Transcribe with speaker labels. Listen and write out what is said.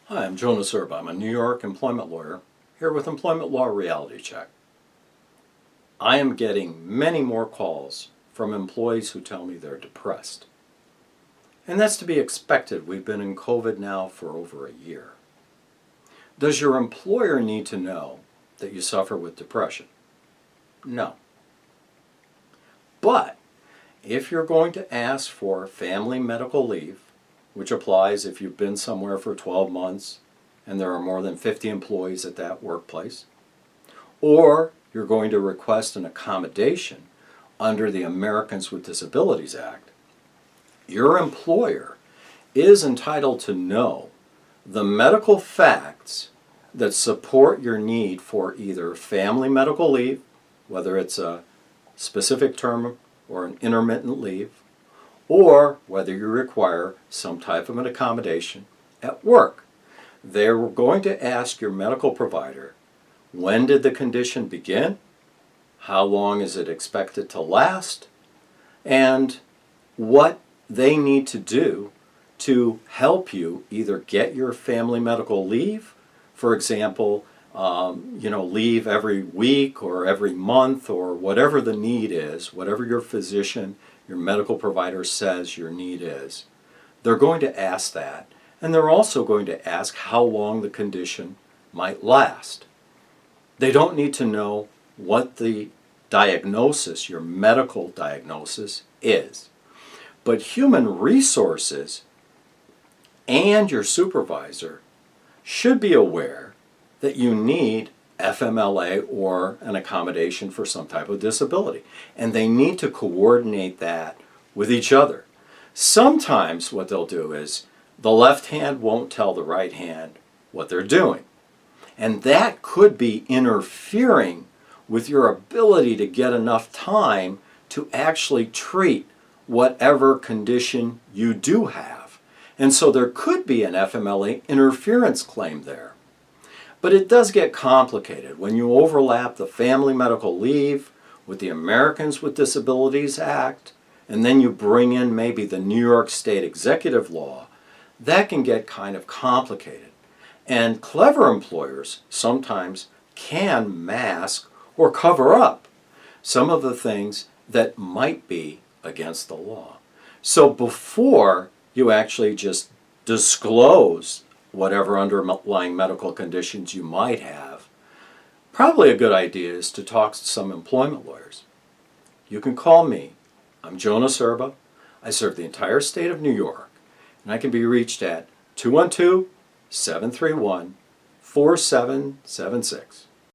Speaker 1: Hi, I'm Jonas Urba. I'm a New York employment lawyer here with Employment Law Reality Check. I am getting many more calls from employees who tell me they're depressed. And that's to be expected. We've been in COVID now for over a year. Does your employer need to know that you suffer with depression? No. But if you're going to ask for family medical leave, which applies if you've been somewhere for 12 months and there are more than 50 employees at that workplace, or you're going to request an accommodation under the Americans with Disabilities Act, your employer is entitled to know the medical facts that support your need for either family medical leave, whether it's a specific term or an intermittent leave, or whether you require some type of an accommodation at work. They're going to ask your medical provider, when did the condition begin? How long is it expected to last? And what they need to do to help you either get your family medical leave, for example, leave every week or every month or whatever the need is, whatever your physician, your medical provider says your need is. They're going to ask that, and they're also going to ask how long the condition might last. They don't need to know what the diagnosis, your medical diagnosis, is. But human resources and your supervisor should be aware that you need FMLA or an accommodation for some type of disability. And they need to coordinate that with each other. Sometimes what they'll do is the left hand won't tell the right hand what they're doing. And that could be interfering with your ability to get enough time to actually treat whatever condition you do have. And so there could be an FMLA interference claim there. But it does get complicated when you overlap the family medical leave with the Americans with Disabilities Act, and then you bring in maybe the New York State executive law. That can get kind of complicated. And clever employers sometimes can mask or cover up some of the things that might be against the law. So before you actually just disclose whatever underlying medical conditions you might have, probably a good idea is to talk to some employment lawyers. You can call me. I'm Jonas Urba. I serve the entire state of New York, and I can be reached at 212-731-4776.